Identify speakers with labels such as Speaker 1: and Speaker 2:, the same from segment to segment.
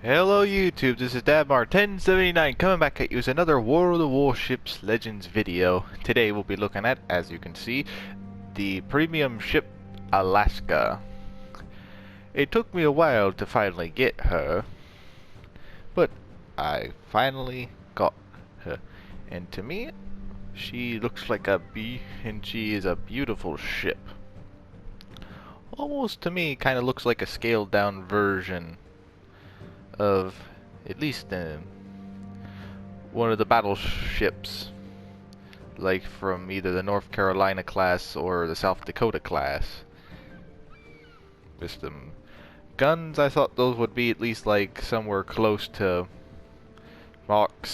Speaker 1: Hello YouTube, this is Dabmar1079 coming back at you with another World of Warships Legends video. Today we'll be looking at, as you can see, the premium ship Alaska. It took me a while to finally get her, but I finally got her. And to me, she looks like and she is a beautiful ship. Almost to me kind of looks like a scaled down version of at least one of the battleships, like from either the North Carolina class or the South Dakota class. Just guns, I thought those would be at least like somewhere close to Mark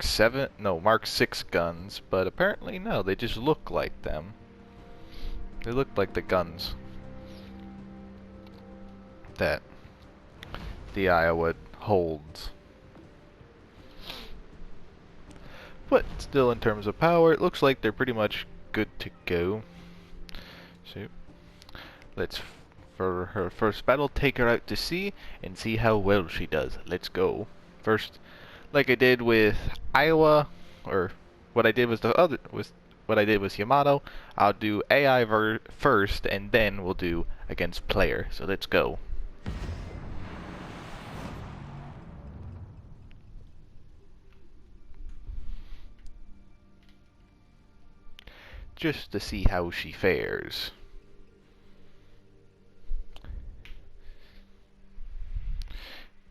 Speaker 1: 7, no, Mark 6 guns, but apparently no, they just look like them. They look like the guns that the Iowa holds. But still, in terms of power, it looks like they're pretty much good to go. So let's, for her first battle, take her out to sea and see how well she does. Let's go. First, like I did with Iowa, or what I did was what I did with Yamato, I'll do AI first, and then we'll do against player. So let's go. Just to see how she fares.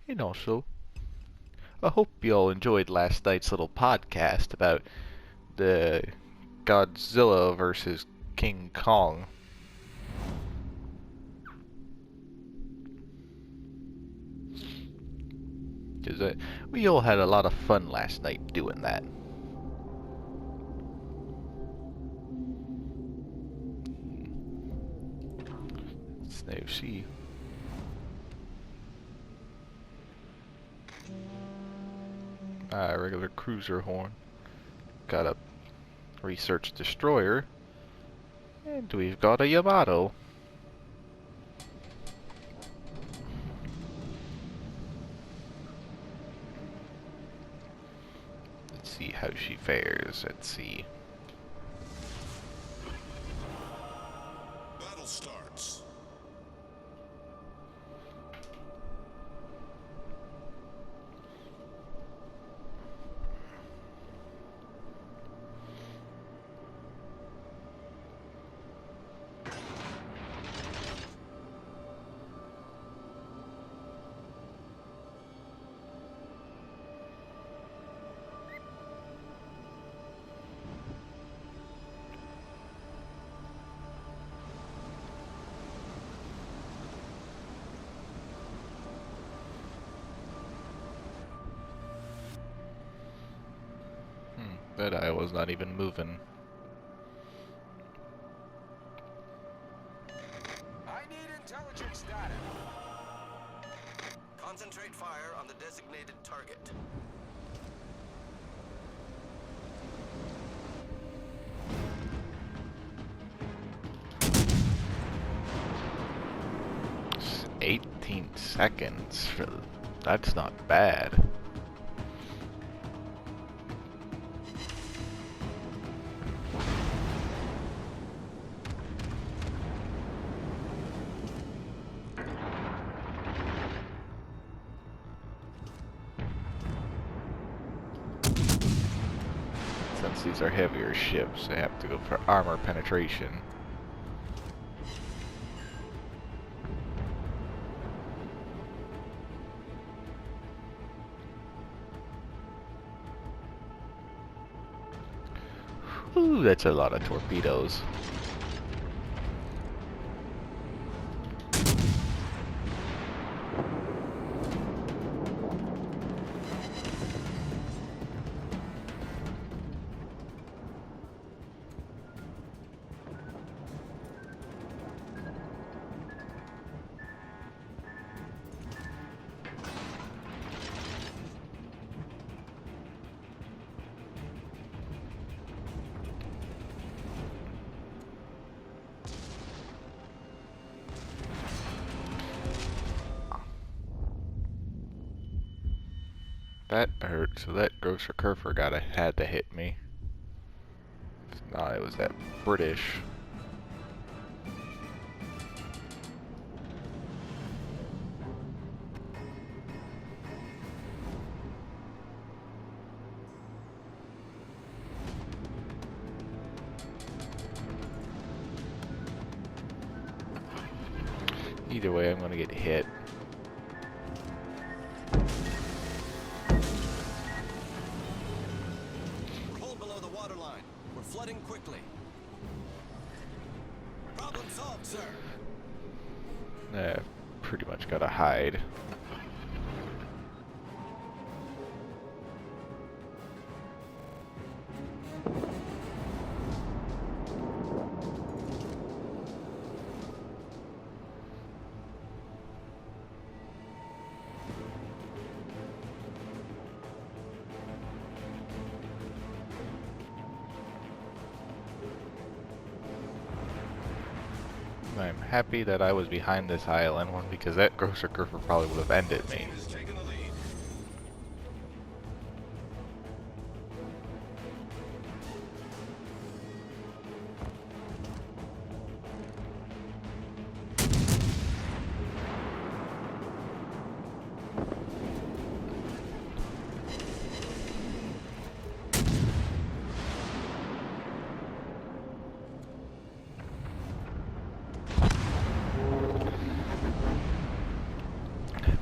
Speaker 1: And also, I hope you all enjoyed last night's little podcast about the Godzilla versus King Kong. Because we all had a lot of fun last night doing that. Let's now see. Regular cruiser horn. Got a research destroyer. And we've got a Yamato. Let's see how she fares at sea.
Speaker 2: Battle starts.
Speaker 1: But I was not even moving.
Speaker 3: I need intelligence data. Concentrate fire on the designated target.
Speaker 1: It's 18 seconds. That's not bad. Since these are heavier ships, I have to go for armor penetration. Ooh, that's a lot of torpedoes. That hurt, so that Grocer Kerfer had to hit me. No, it was that British. Either way, I'm gonna get hit.
Speaker 3: We're hull below the waterline. We're flooding quickly. Problem solved, sir.
Speaker 1: Pretty much gotta hide. I'm happy that I was behind this island one because that Grocer Kerfer probably would have ended me.
Speaker 3: Is taking the lead.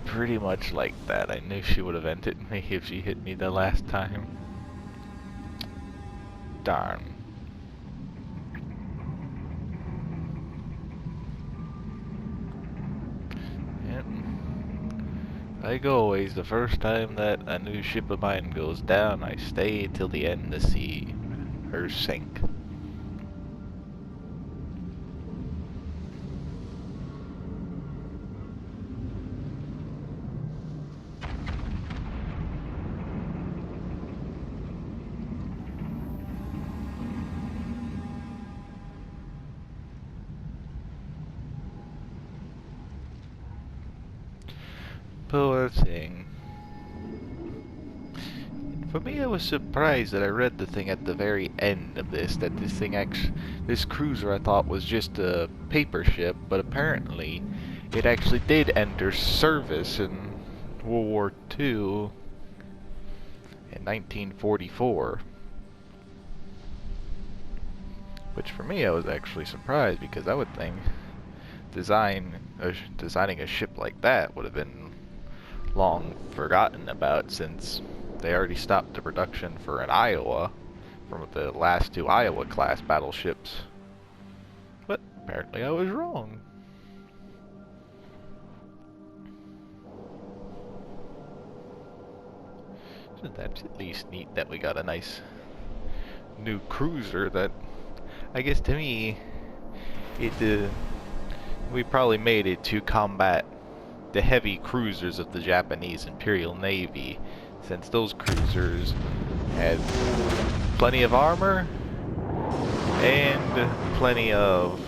Speaker 1: Pretty much like that. I knew she would have ended me if she hit me the last time. Darn. Yep. Like always, the first time that a new ship of mine goes down, I stay till the end to see her sink. Poor thing. For me, I was surprised that I read the thing at the very end of this, that this cruiser I thought was just a paper ship, but apparently it actually did enter service in World War II in 1944. Which for me, I was actually surprised because I would think designing a ship like that would have been long forgotten about since they already stopped the production for an Iowa from the last two Iowa class battleships. But apparently I was wrong. So that's at least neat that we got a nice new cruiser that I guess to me we probably made it to combat the heavy cruisers of the Japanese Imperial Navy, since those cruisers had plenty of armor and plenty of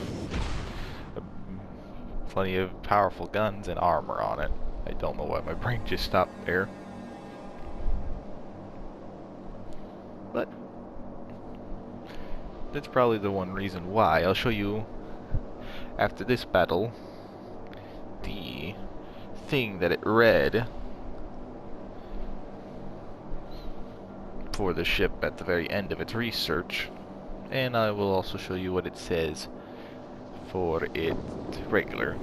Speaker 1: powerful guns and armor on it. I don't know why my brain just stopped there. But that's probably the one reason why. I'll show you after this battle the thing that it read for the ship at the very end of its research, and I will also show you what it says for it regular.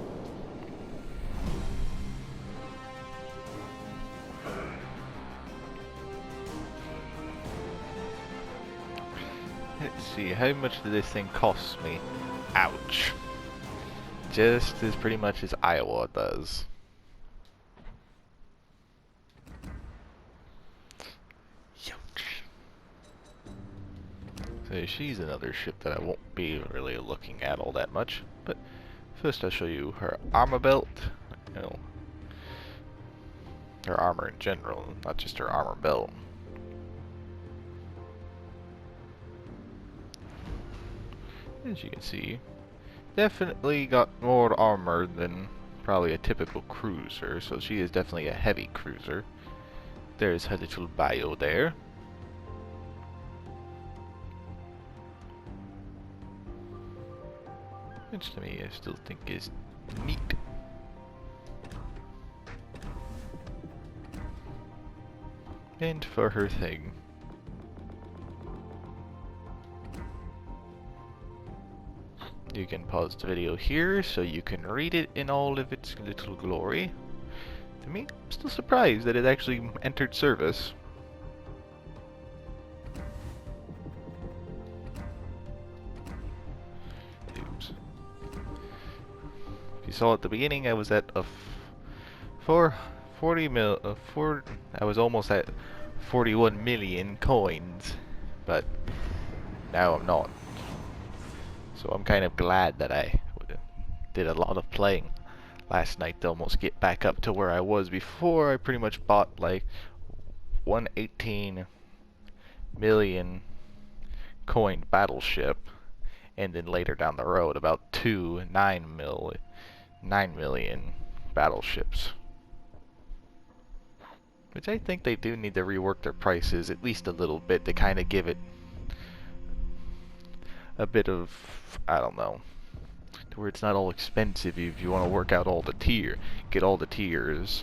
Speaker 1: Let's see, how much did this thing cost me? Ouch. Just as pretty much as Iowa does. So she's another ship that I won't be really looking at all that much, but first I'll show you her armor belt. You know, her armor in general, not just her armor belt. As you can see, definitely got more armor than probably a typical cruiser, so she is definitely a heavy cruiser. There's her little bio there. Which to me I still think is neat. And for her thing. You can pause the video here so you can read it in all of its little glory. To me, I'm still surprised that it actually entered service. Oops. If you saw at the beginning, I was at a 40 mil, I was almost at 41 million coins, but now I'm not. So I'm kind of glad that I did a lot of playing last night to almost get back up to where I was before. I pretty much bought like 118 million coin battleship, and then later down the road about 9 million battleships. Which I think they do need to rework their prices at least a little bit to kind of give it a bit of, I don't know, to where it's not all expensive if you want to work out all the get all the tiers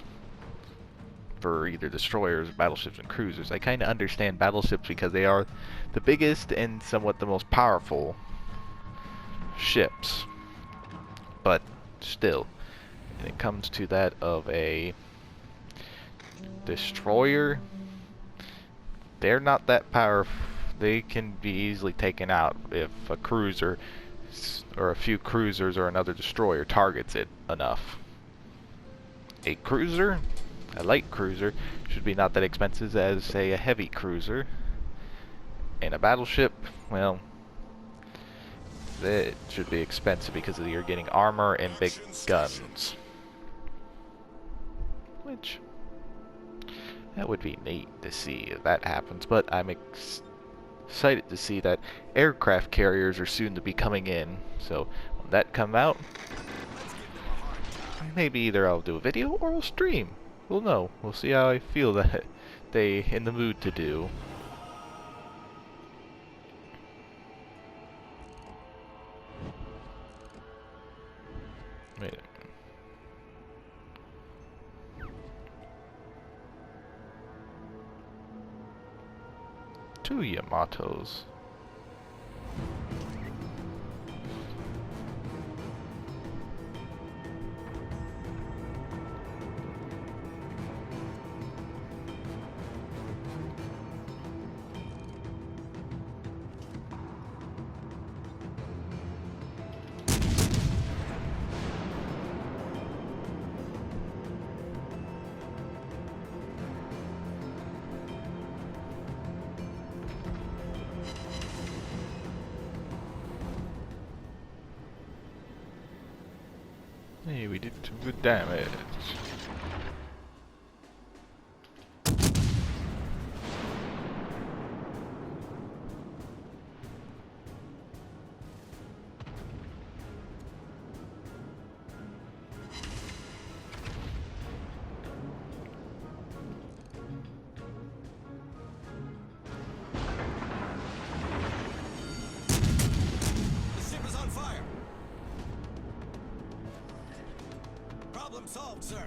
Speaker 1: for either destroyers, battleships, and cruisers. I kind of understand battleships because they are the biggest and somewhat the most powerful ships. But still, when it comes to that of a destroyer, they're not that powerful. They can be easily taken out if a cruiser or a few cruisers or another destroyer targets it enough. A cruiser, a light cruiser, should be not that expensive as, say, a heavy cruiser. And a battleship, well, it should be expensive because you're getting armor and big guns. Which, that would be neat to see if that happens, but I'm excited to see that aircraft carriers are soon to be coming in. So when that come out, maybe either I'll do a video or I'll stream. We'll know. We'll see how I feel that they in the mood to do. Wait. Two Yamatos. Hey, we did some good damage.
Speaker 3: The ship is on fire. Problem solved, sir.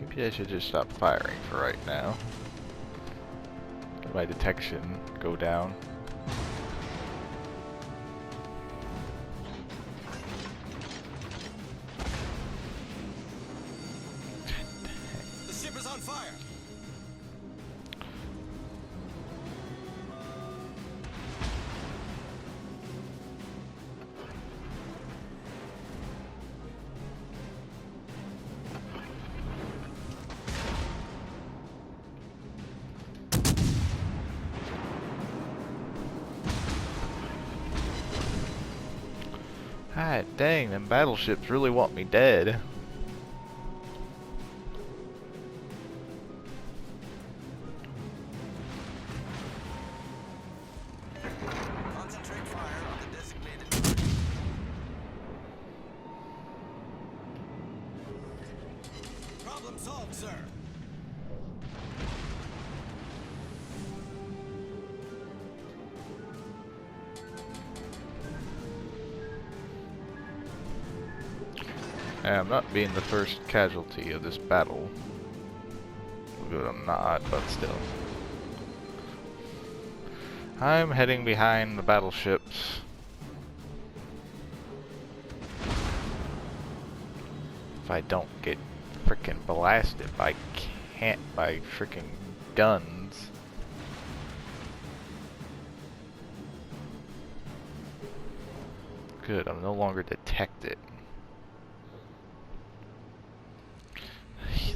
Speaker 1: Maybe I should just stop firing for right now. Let my detection go down.
Speaker 3: The ship is on fire.
Speaker 1: Ah, dang, them battleships really want me dead.
Speaker 3: Concentrate fire on the designated target. Problem solved, sir.
Speaker 1: I'm not being the first casualty of this battle. Good, I'm not, but still. I'm heading behind the battleships. If I don't get frickin' blasted by frickin' guns. Good, I'm no longer detected.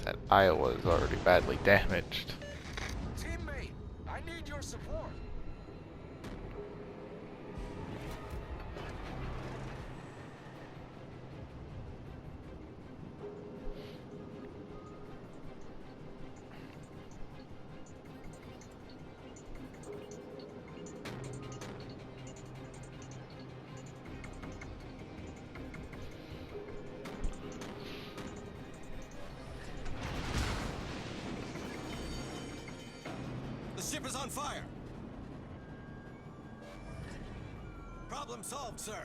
Speaker 1: That Iowa is already badly damaged.
Speaker 3: Teammate, I need your support. The ship is on fire. Problem solved, sir.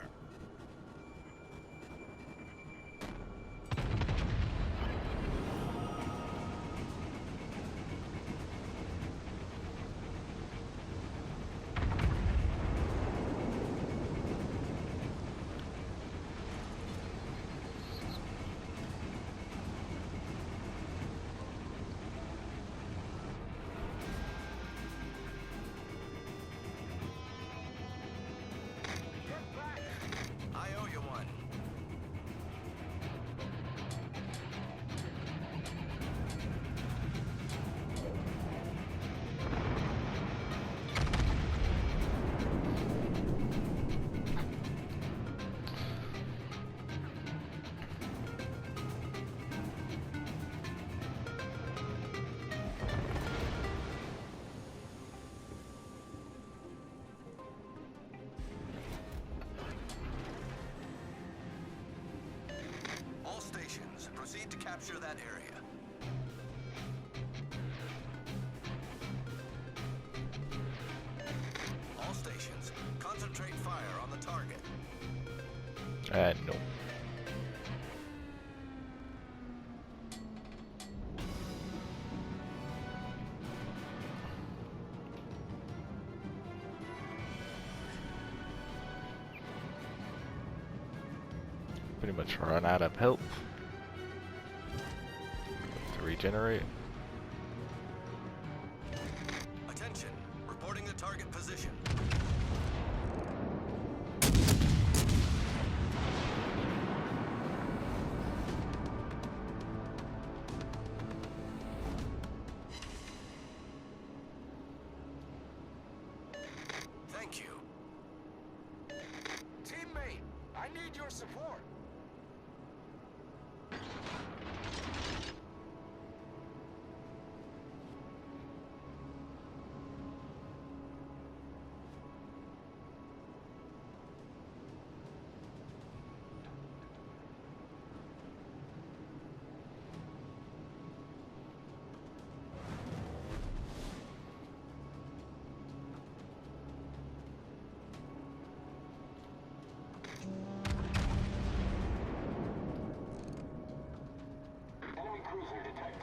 Speaker 3: I owe you one. All stations, proceed to capture that area. All stations, concentrate fire on the target.
Speaker 1: No. Pretty much run out of health to regenerate.
Speaker 3: Attention, reporting the target position. Thank you. Teammate, I need your support. Enemy cruiser detected.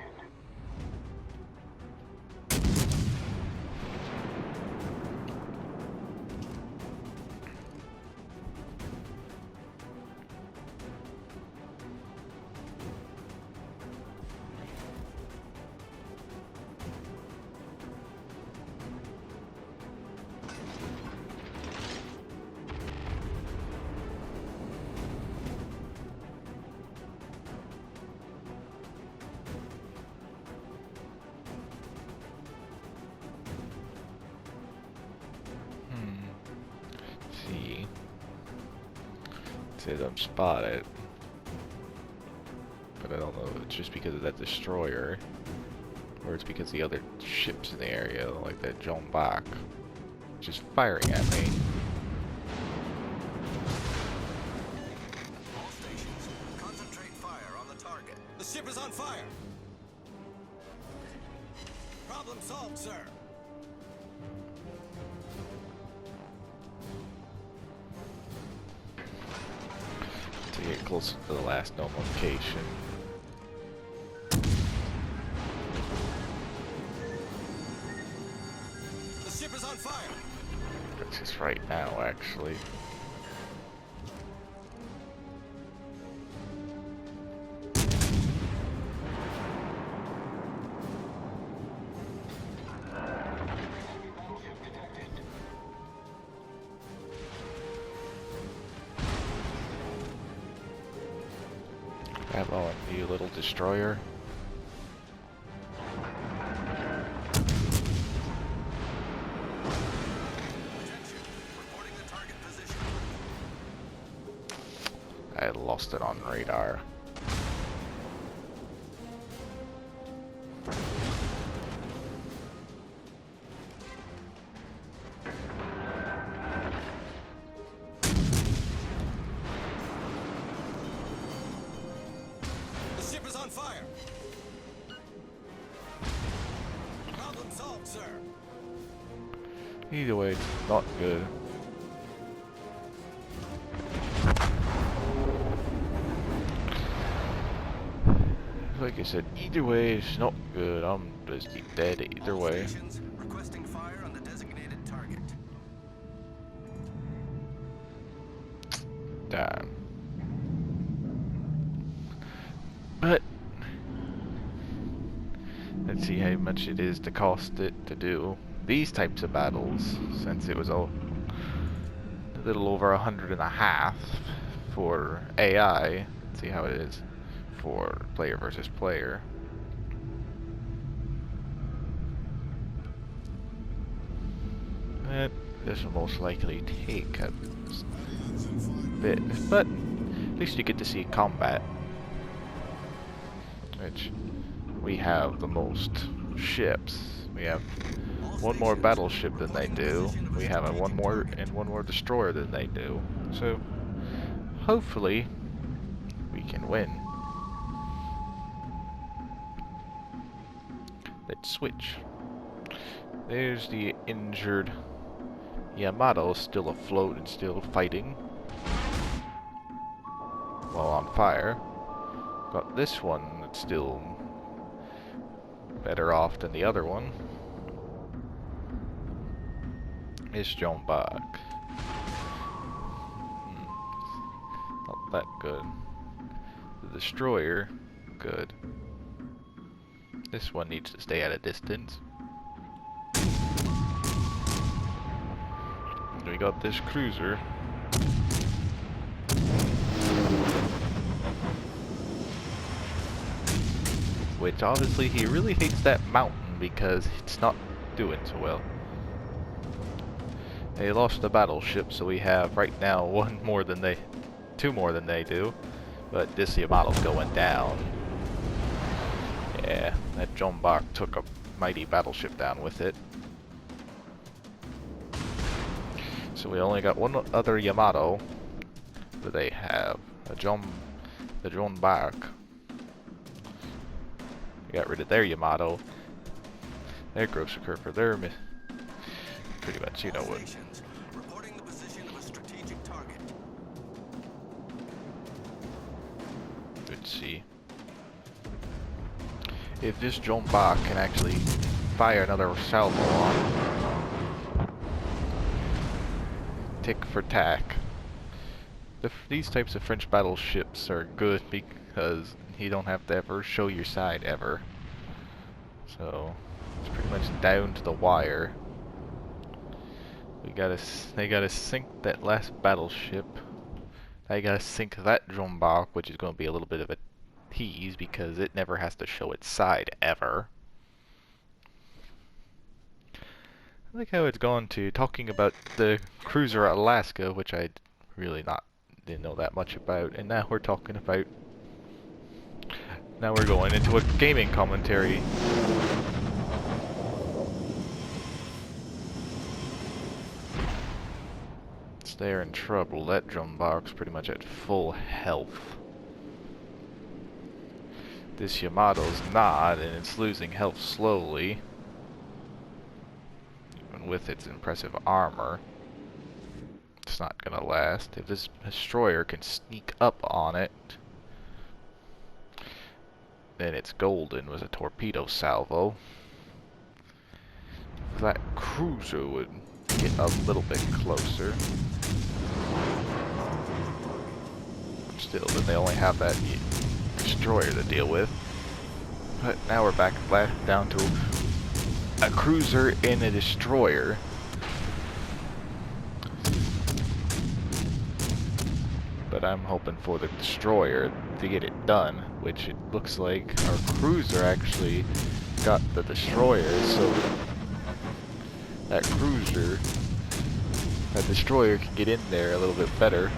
Speaker 1: See. It says I'm spotted. But I don't know if it's just because of that destroyer. Or it's because the other ships in the area, like that John Bach, just firing at me.
Speaker 3: All stations, concentrate fire on the target. The ship is on fire. Problem solved, sir.
Speaker 1: we get close to the last known location.
Speaker 3: The ship is on fire.
Speaker 1: Which is right now, actually. Grab all a new little destroyer.
Speaker 3: Attention. Reporting the target position.
Speaker 1: I lost it on radar.
Speaker 3: The ship is on fire. Problem solved, sir.
Speaker 1: Either way, it's not good. Like I said, either way, it's not good. I'm just be dead either
Speaker 3: All
Speaker 1: way.
Speaker 3: stations requesting fire on the designated target.
Speaker 1: Damn. But let's see how much it is to cost it to do these types of battles, since it was a little over 150 for AI. Let's see how it is for player versus player. This will most likely take a bit, but at least you get to see combat, which we have the most ships. We have one more battleship than they do. We have one more destroyer than they do. So hopefully we can win. Let's switch. There's the injured Yamato, still afloat and still fighting while on fire. Got this one that's still better off than the other one. It's John Bach. Not that good. The destroyer, good. This one needs to stay at a distance. And we got this cruiser. Which obviously he really hates that mountain because it's not doing so well. They lost the battleship, so we have right now two more than they do. But this Yamato's going down. Yeah, that John Bach took a mighty battleship down with it. So we only got one other Yamato that they have. The John Bach. We got rid of their Yamato. Their gross occur for their pretty much, you know what.
Speaker 3: Reporting the position of a strategic target.
Speaker 1: Let's see if this John Bach can actually fire another salvo on. Tick for tack. These types of French battleships are good because you don't have to ever show your side ever. So it's pretty much down to the wire. They gotta sink that last battleship. They gotta sink that John Bach, which is going to be a little bit of a tease because it never has to show its side ever. I like how it's gone to talking about the cruiser Alaska, which I really didn't know that much about, and now we're talking about. Now we're going into a gaming commentary. They're in trouble. That John Bach's pretty much at full health. This Yamato's not, and it's losing health slowly. Even with its impressive armor. It's not gonna last. If this destroyer can sneak up on it, then it's golden with a torpedo salvo. If that cruiser would get a little bit closer. Still, then they only have that destroyer to deal with. But now we're back down to a cruiser and a destroyer. But I'm hoping for the destroyer to get it done, which it looks like our cruiser actually got the destroyer, so that destroyer can get in there a little bit better.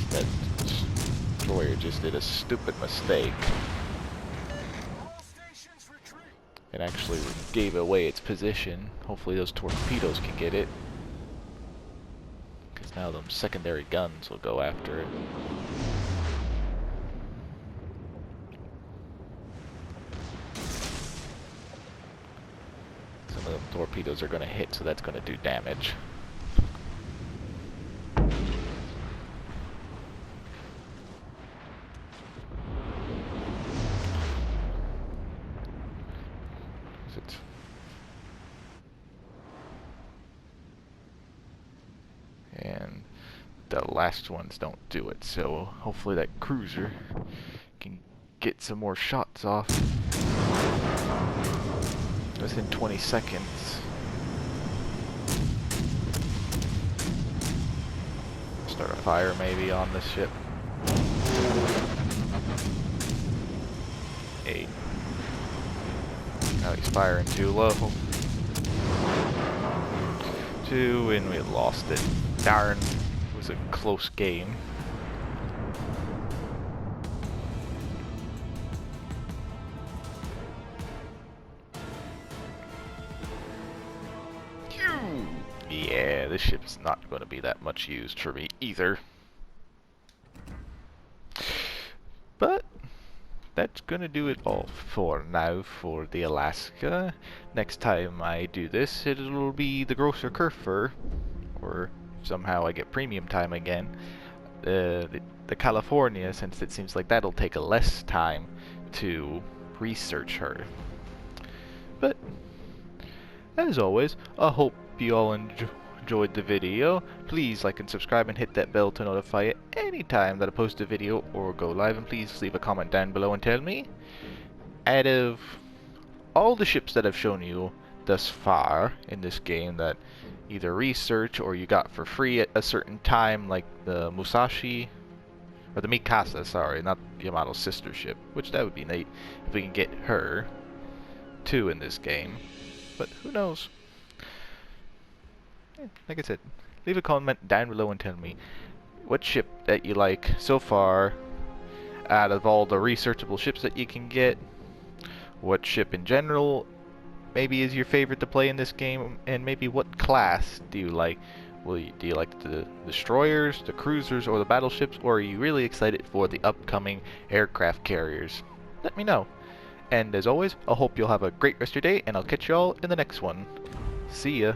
Speaker 1: That destroyer just did a stupid mistake. It actually gave away its position. Hopefully those torpedoes can get it. Because now them secondary guns will go after it. Some of them torpedoes are going to hit, so that's going to do damage. And the last ones don't do it, so hopefully that cruiser can get some more shots off within 20 seconds. Start a fire maybe on this ship. 8. Now he's firing too low. 2, and we lost it. Darn, it was a close game. Yeah, this ship's not going to be that much used for me either. But that's going to do it all for now for the Alaska. Next time I do this, it'll be the Grosser Kurfer, or somehow I get premium time again. The California, since it seems like that'll take a less time to research her. But as always, I hope you all enjoyed the video. Please like and subscribe and hit that bell to notify you anytime that I post a video or go live, and please leave a comment down below and tell me, out of all the ships that I've shown you thus far in this game that either research or you got for free at a certain time, like the Musashi, or the Mikasa, sorry, not Yamato's sister ship, which that would be neat if we can get her too in this game, but who knows. Like I said, leave a comment down below and tell me what ship that you like so far out of all the researchable ships that you can get. What ship in general maybe is your favorite to play in this game, and maybe what class do you like? Do you like the destroyers, the cruisers, or the battleships, or are you really excited for the upcoming aircraft carriers? Let me know. And as always, I hope you'll have a great rest of your day, and I'll catch you all in the next one. See ya.